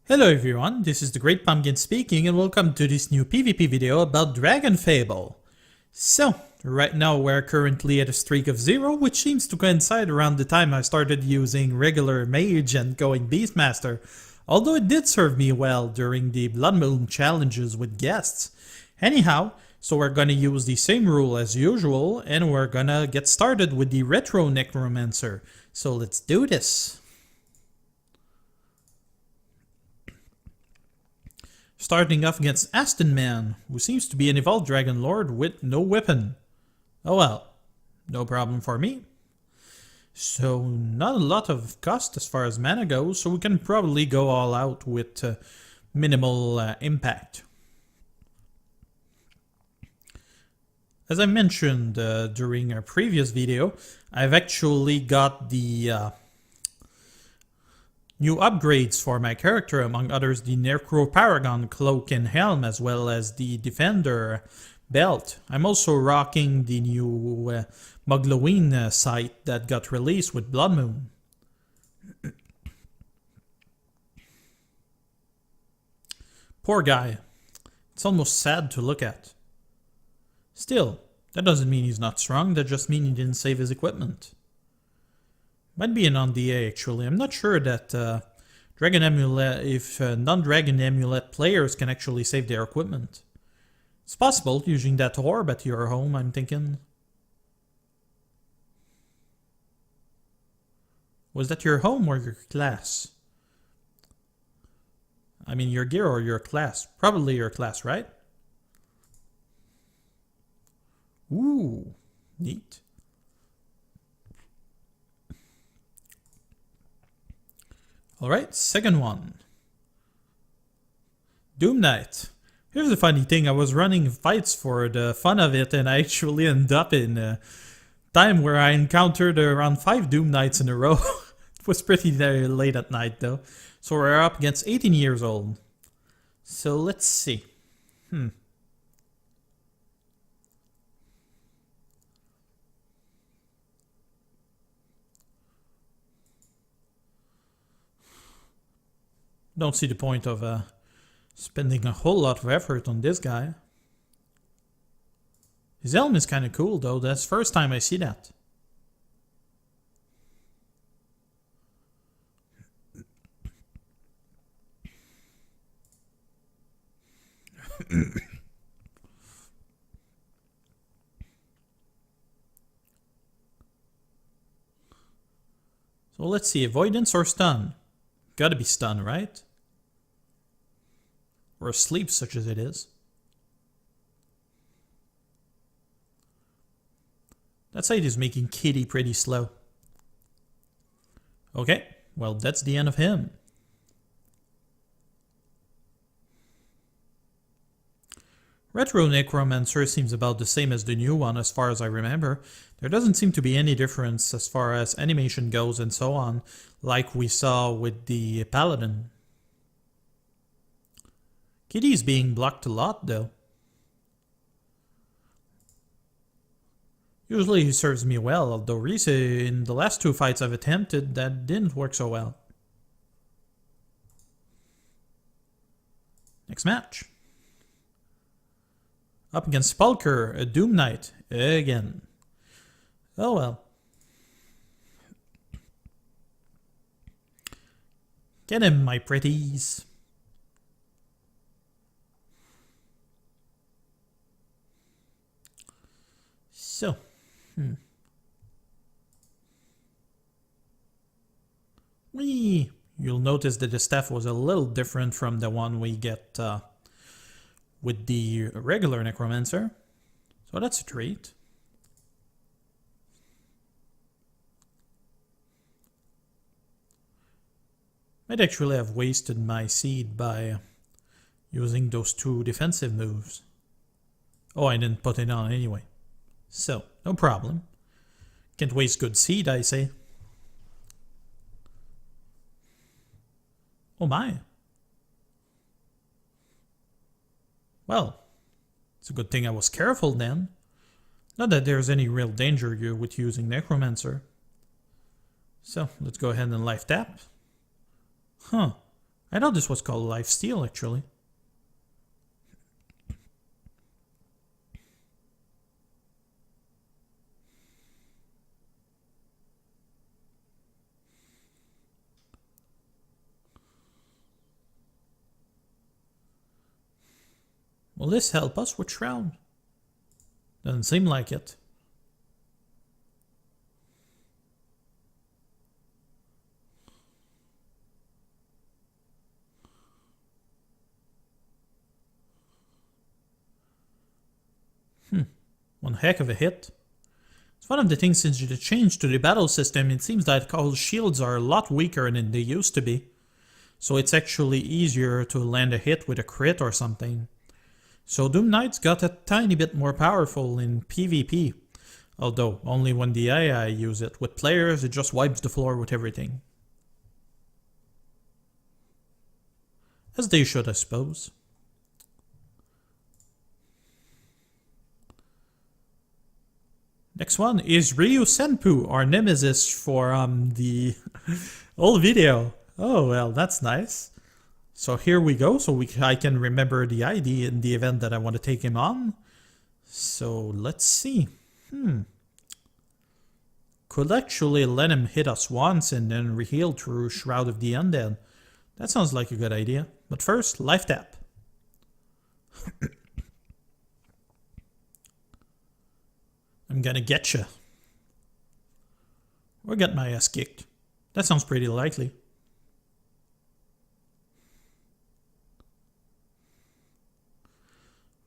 Hello everyone, this is the Great Pumpkin speaking and welcome to this new PvP video about Dragonfable. So, right now we're currently at a streak of 0, which seems to coincide around the time I started using regular mage and going Beastmaster, although it did serve me well during the Blood Moon challenges with guests. Anyhow, so we're gonna use the same rule as usual and we're gonna get started with the Retro Necromancer. So let's do this. Starting off against Aston Man, who seems to be an evolved Dragon Lord with no weapon. Oh well, no problem for me. So not a lot of cost as far as mana goes, so we can probably go all out with minimal impact. As I mentioned during our previous video, I've actually got the new upgrades for my character, among others the Necroparagon Cloak and Helm, as well as the Defender Belt. I'm also rocking the new Mugloween site that got released with Blood Moon. Poor guy. It's almost sad to look at. Still, that doesn't mean he's not strong, that just means he didn't save his equipment. Might be an on-DA actually. I'm not sure that Dragon Amulet, if non-Dragon Amulet players can actually save their equipment. It's possible using that orb at your home, I'm thinking. Was that your home or your class? I mean your gear or your class? Probably your class, right? Ooh, neat. Alright, second one. Doom Knight. Here's the funny thing, I was running fights for the fun of it and I actually ended up in a time where I encountered around 5 Doom Knights in a row. It was pretty late at night though. So we're up against 18 years old. So let's see. Don't see the point of spending a whole lot of effort on this guy. His helm is kind of cool though, that's the first time I see that. So let's see, avoidance or stun? Gotta be stun, right? Or asleep, such as it is. That side is making Kitty pretty slow. Okay, well that's the end of him. Retro Necromancer seems about the same as the new one as far as I remember. There doesn't seem to be any difference as far as animation goes and so on, like we saw with the Paladin. Kitty's being blocked a lot though. Usually he serves me well, although recently in the last 2 fights I've attempted that didn't work so well. Next match. Up against Spulker, a Doom Knight, again. Oh well. Get him, my pretties. So, Whee! You'll notice that the staff was a little different from the one we get with the regular Necromancer. So that's a treat. Might actually have wasted my seed by using those 2 defensive moves. Oh, I didn't put it on anyway. So, no problem. Can't waste good seed, I say. Oh my. Well, it's a good thing I was careful then. Not that there's any real danger here with using Necromancer. So, let's go ahead and life tap. Huh. I thought this was called lifesteal, actually. Will this help us with Shroud? Doesn't seem like it. One heck of a hit. It's one of the things since the change to the battle system, it seems that all shields are a lot weaker than they used to be. So it's actually easier to land a hit with a crit or something. So Doom Knights got a tiny bit more powerful in PvP. Although, only when the AI use it. With players, it just wipes the floor with everything. As they should, I suppose. Next one is Ryu Senpu, our nemesis for the old video. Oh, well, that's nice. So here we go, so I can remember the ID in the event that I want to take him on. So let's see. Could actually let him hit us once and then reheal through Shroud of the Undead. That sounds like a good idea. But first, life tap. I'm gonna getcha. Or get my ass kicked. That sounds pretty likely.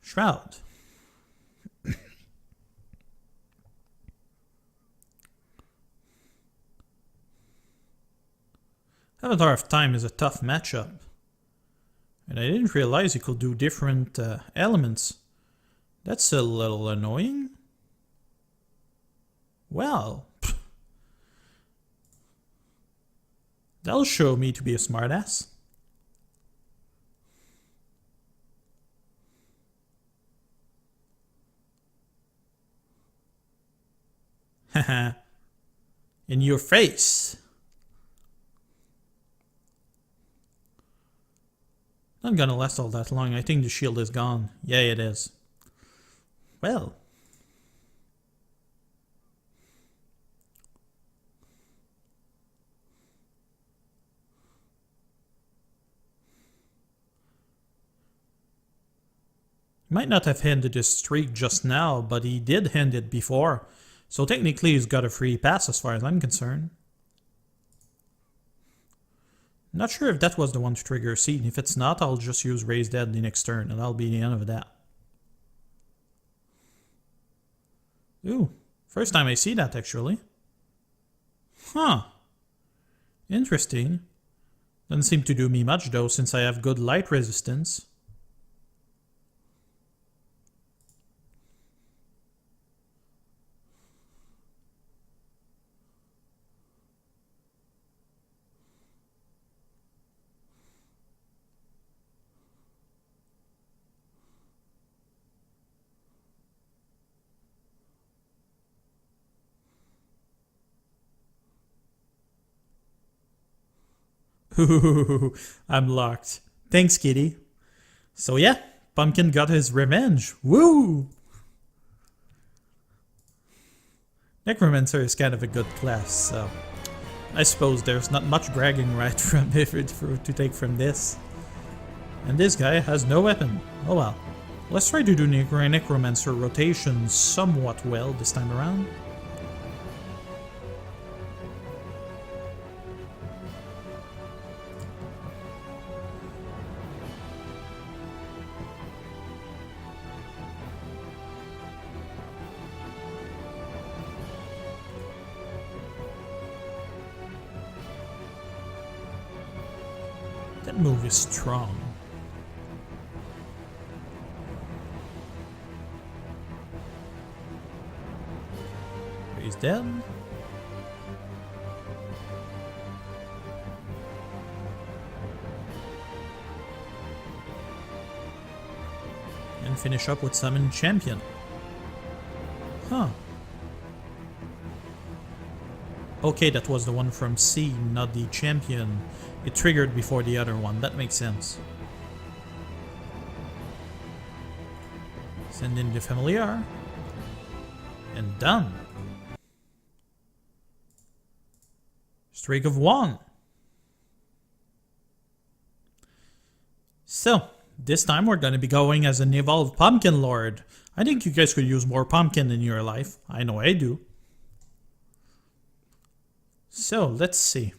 Shroud. Avatar of Time is a tough matchup. And I didn't realize he could do different elements. That's a little annoying. Well, that'll show me to be a smartass. Haha. In your face. Not gonna last all that long. I think the shield is gone. Yeah, it is. Well. He might not have ended his streak just now, but he did end it before. So technically he's got a free pass as far as I'm concerned. Not sure if that was the one to trigger a scene. If it's not, I'll just use Raise Dead the next turn and that'll be the end of that. Ooh, first time I see that actually. Huh. Interesting. Doesn't seem to do me much though since I have good light resistance. Ooh, I'm locked. Thanks, kitty. So yeah, Pumpkin got his revenge. Woo! Necromancer is kind of a good class, so I suppose there's not much bragging right from to take from this. And this guy has no weapon. Oh well. Let's try to do Necromancer rotation somewhat well this time around. That move is strong. He's dead. And finish up with Summon Champion. Huh. Okay, that was the one from C, not the champion. It triggered before the other one. That makes sense. Send in the familiar. And done. Streak of 1. So, this time we're going to be going as an evolved Pumpkin Lord. I think you guys could use more pumpkin in your life. I know I do. So, let's see.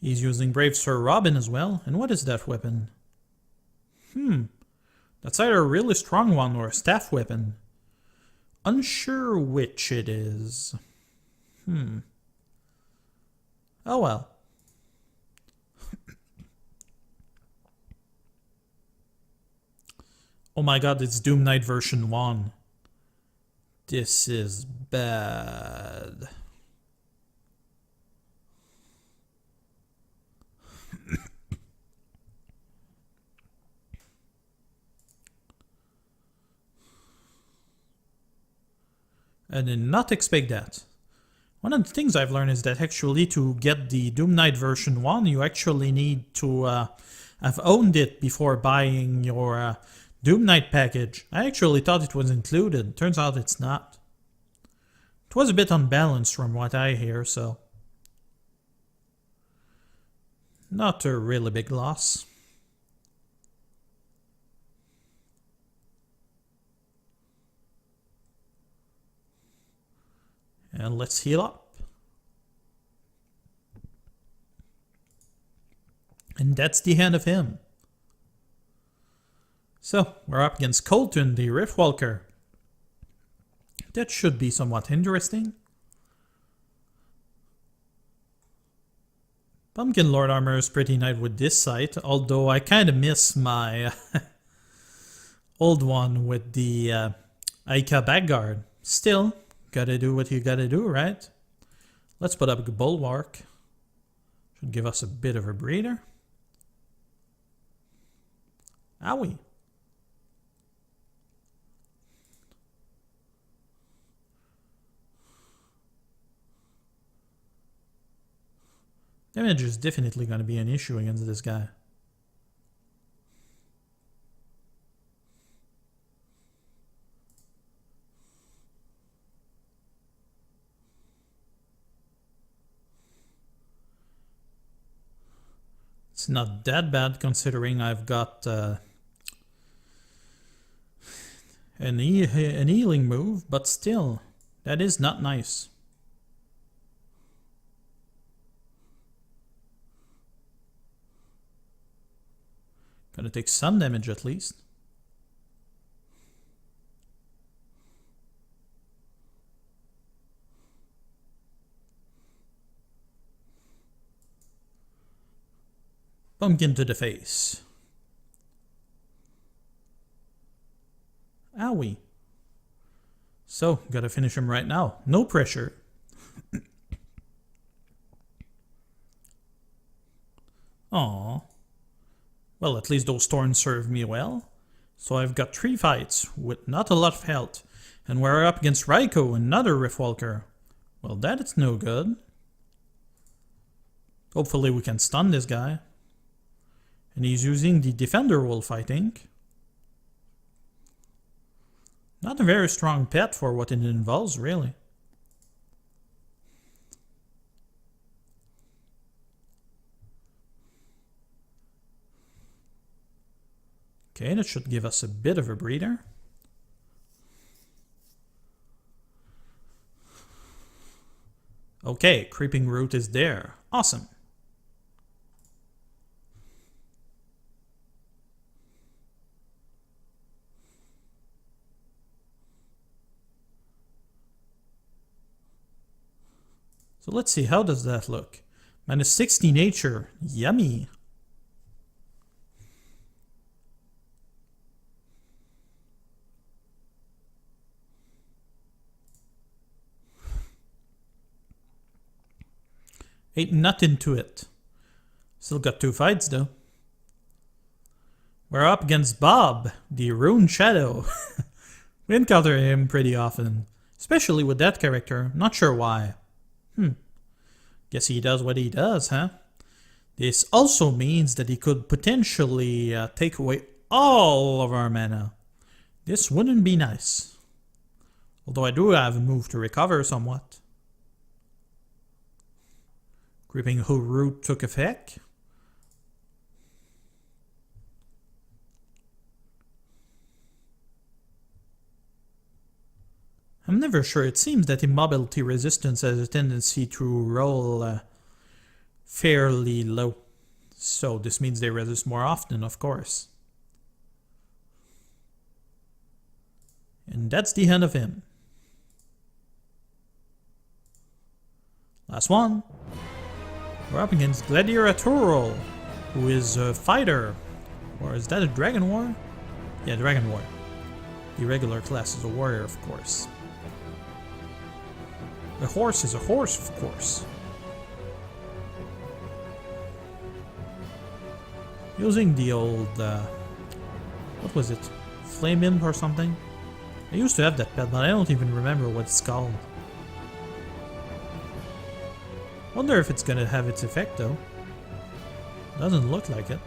He's using Brave Sir Robin as well. And what is that weapon? That's either a really strong one or a staff weapon. Unsure which it is. Oh well. Oh my god, it's Doom Knight version 1. This is bad. I did not expect that. One of the things I've learned is that actually to get the Doom Knight version 1, you actually need to have owned it before buying your Doom Knight package. I actually thought it was included. Turns out it's not. It was a bit unbalanced from what I hear, so... not a really big loss. And let's heal up. And that's the end of him. So, we're up against Colton, the Riftwalker. That should be somewhat interesting. Pumpkin Lord armor is pretty nice with this sight, although I kind of miss my old one with the Aika backguard. Still, gotta do what you gotta do, right? Let's put up a bulwark. Should give us a bit of a breather. Owie. Damage is definitely going to be an issue against this guy. It's not that bad considering I've got an healing move, but still, that is not nice. Gotta take some damage at least. Pumpkin to the face. Owie. So, gotta finish him right now. No pressure. Aww. Well, at least those thorns serve me well. So I've got 3 fights with not a lot of health. And we're up against Raiko, another Riftwalker. Well, that is no good. Hopefully we can stun this guy. And he's using the Defender Wolf, I think. Not a very strong pet for what it involves, really. Okay, that should give us a bit of a breather. Okay, Creeping Root is there. Awesome. So let's see, how does that look? Minus 60 nature. Yummy. Ain't nothing to it. Still got 2 fights though. We're up against Bob, the Rune Shadow. We encounter him pretty often. Especially with that character. Not sure why. Guess he does what he does, huh? This also means that he could potentially take away all of our mana. This wouldn't be nice. Although I do have a move to recover somewhat. Gripping Hood Root took effect. I'm never sure. It seems that immobility resistance has a tendency to roll fairly low. So this means they resist more often, of course. And that's the end of him. Last one. We're up against Gladiator, who is a fighter. Or is that a Dragon War? Yeah, Dragon War. The regular class is a warrior, of course. A horse is a horse, of course. Using the old, what was it? Flame Imp or something? I used to have that pet, but I don't even remember what it's called. Wonder if it's gonna have its effect though. Doesn't look like it.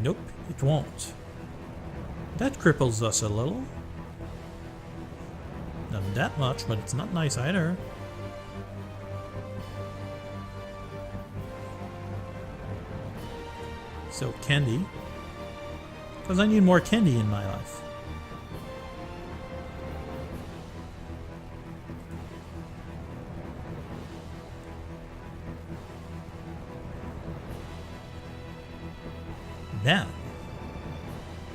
Nope, it won't. That cripples us a little. Not that much, but it's not nice either. So, candy. Because I need more candy in my life. Damn.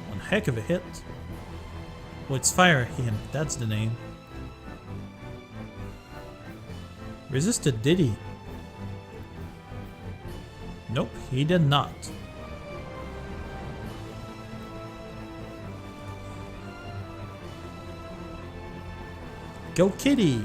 One heck of a hit. Well, it's Fire Hint, that's the name. Resisted, did he? Nope, he did not. Go Kitty!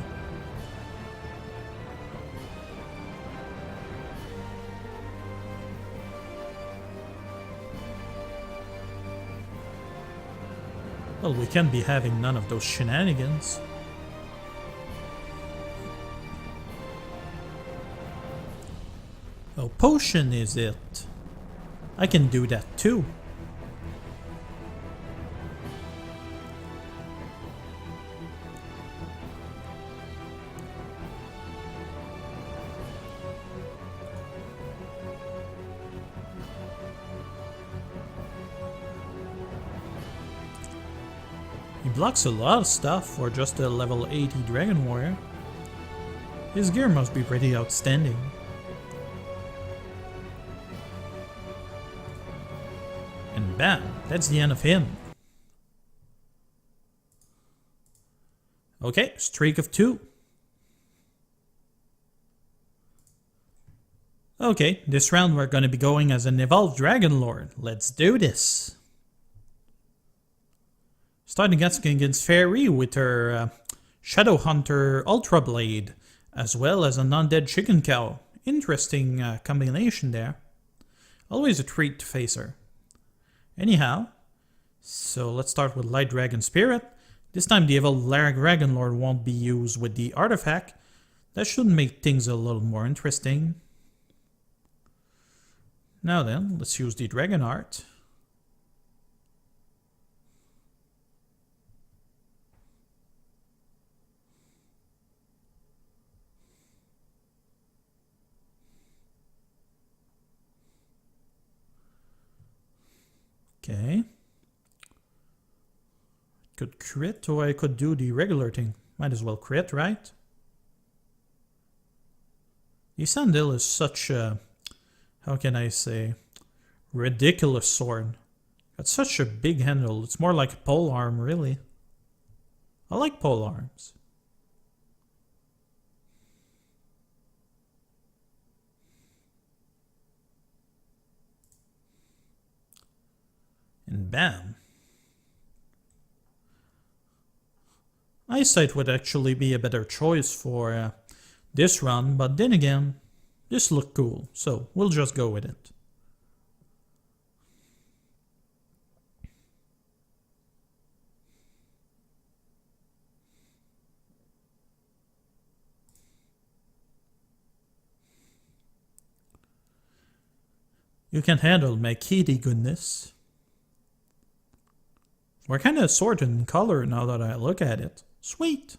Well, we can't be having none of those shenanigans. Oh, potion is it? I can do that too. He blocks a lot of stuff for just a level 80 Dragon Warrior. His gear must be pretty outstanding. And bam, that's the end of him. Okay, streak of 2. Okay, this round we're gonna be going as an Evolved Dragon Lord. Let's do this. Starting against Fairy with her Shadow Hunter Ultra Blade, as well as an Undead Chicken Cow. Interesting combination there. Always a treat to face her. Anyhow, so let's start with Light Dragon Spirit. This time the Evolved Dragon Lord won't be used with the artifact. That should make things a little more interesting. Now then, let's use the Dragon Art. Okay. Could crit, or I could do the regular thing. Might as well crit, right? The Sandil is such a, how can I say, ridiculous sword. Got such a big handle. It's more like a pole arm, really. I like pole arms. And bam. Eyesight would actually be a better choice for this run, but then again, this looked cool, so we'll just go with it. You can handle my kitty goodness. We're kind of sorted in color now that I look at it. Sweet.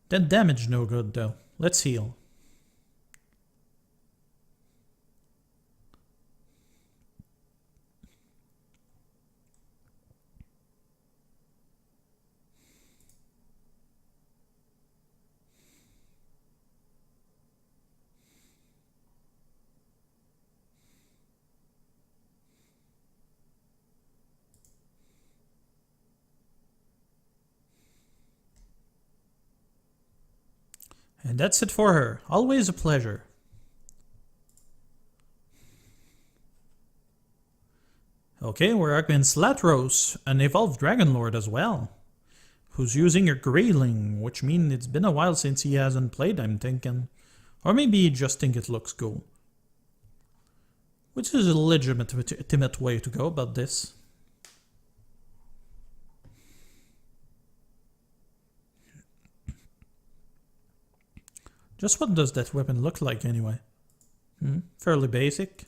That damage no good though. Let's heal. And that's it for her. Always a pleasure. Okay, we're against Latros, an evolved Dragon Lord as well, who's using a Greyling, which means it's been a while since he hasn't played, I'm thinking. Or maybe he just think it looks cool. Which is a legitimate way to go about this. Just what does that weapon look like anyway? Fairly basic.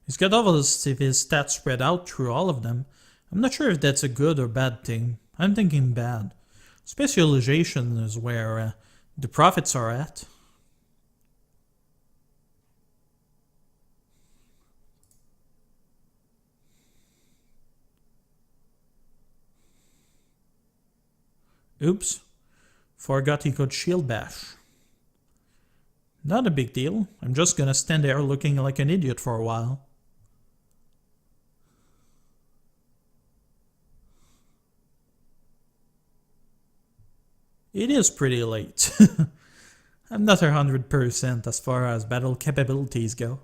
He's got all of his stats spread out through all of them. I'm not sure if that's a good or bad thing. I'm thinking bad. Specialization is where the profits are at. Oops. Forgot he could shield bash. Not a big deal. I'm just gonna stand there looking like an idiot for a while. It is pretty late. I'm not 100% as far as battle capabilities go.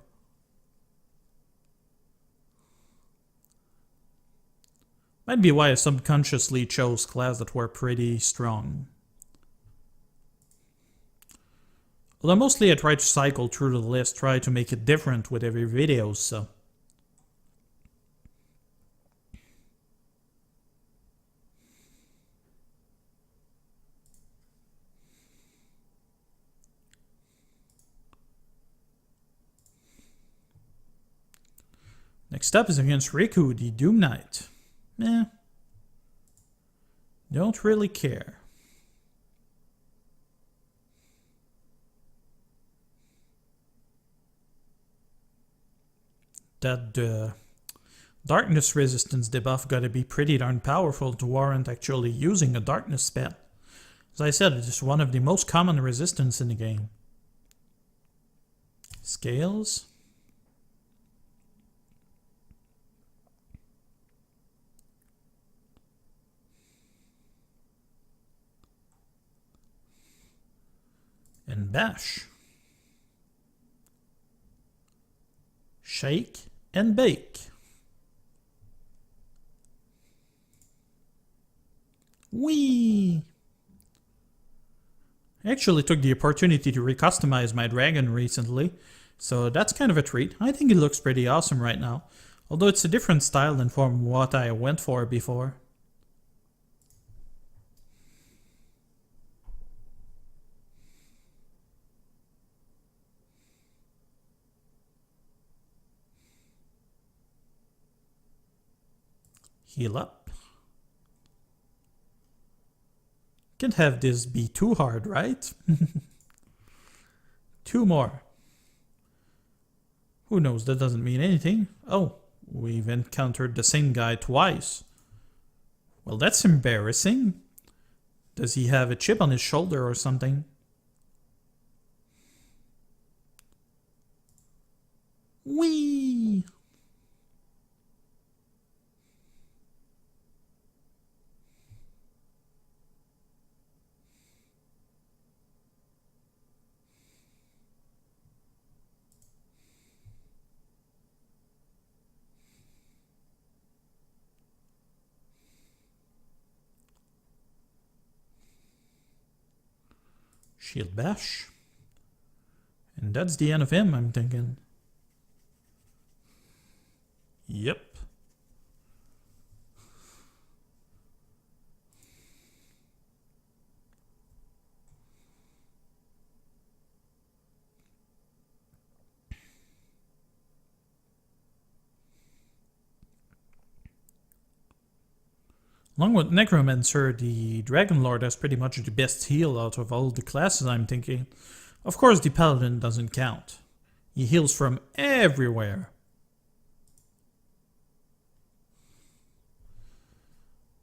Might be why I subconsciously chose class that were pretty strong. Although mostly I try to cycle through the list, try to make it different with every video, so. Next up is against Riku, the Doom Knight. Don't really care. That darkness resistance debuff gotta be pretty darn powerful to warrant actually using a darkness spell. As I said, it is one of the most common resistance in the game. Scales. And bash. Shake and bake. Whee! I actually took the opportunity to recustomize my dragon recently, so that's kind of a treat. I think it looks pretty awesome right now, although it's a different style than from what I went for before. Heal up. Can't have this be too hard, right? 2 more. Who knows, that doesn't mean anything. Oh, we've encountered the same guy twice. Well, that's embarrassing. Does he have a chip on his shoulder or something? Whee! Shield bash. And that's the end of him, I'm thinking. Yep. Along with Necromancer, the Dragon Lord has pretty much the best heal out of all the classes, I'm thinking. Of course, the Paladin doesn't count. He heals from everywhere.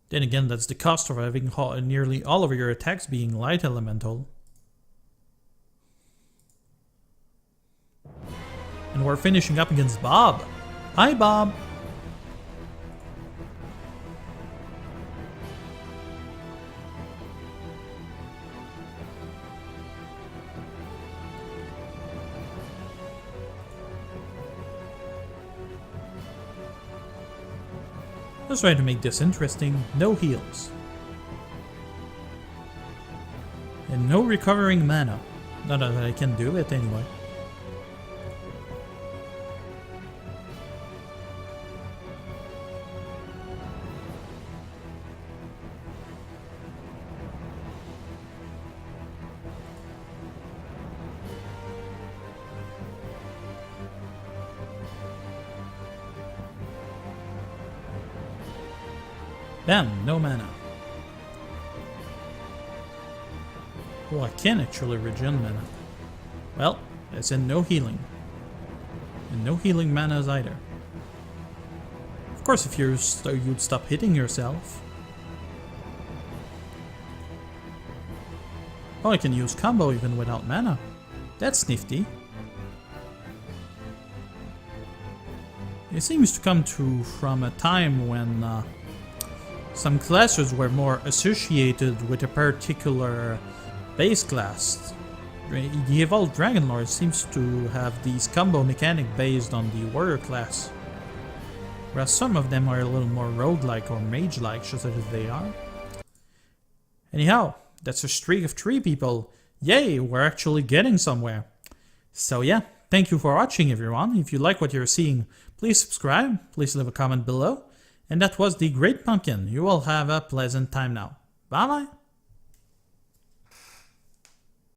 Then again, that's the cost of having nearly all of your attacks being light elemental. And we're finishing up against Bob. Hi, Bob. Let's try to make this interesting. No heals. And no recovering mana. Not that I can do it anyway. Damn, no mana. Oh, I can actually regen mana. Well, as in no healing. And no healing manas either. Of course, if you'd stop hitting yourself. Oh, I can use combo even without mana. That's nifty. It seems to come from a time when some classes were more associated with a particular base class. The Evolved Dragon Lord seems to have these combo mechanic based on the warrior class, whereas some of them are a little more roguelike or mage-like, just as they are. Anyhow, that's a streak of 3 people. Yay, we're actually getting somewhere. So yeah, thank you for watching everyone. If you like what you're seeing, please subscribe, please leave a comment below. And that was the Great Pumpkin. You all have a pleasant time now. Bye bye!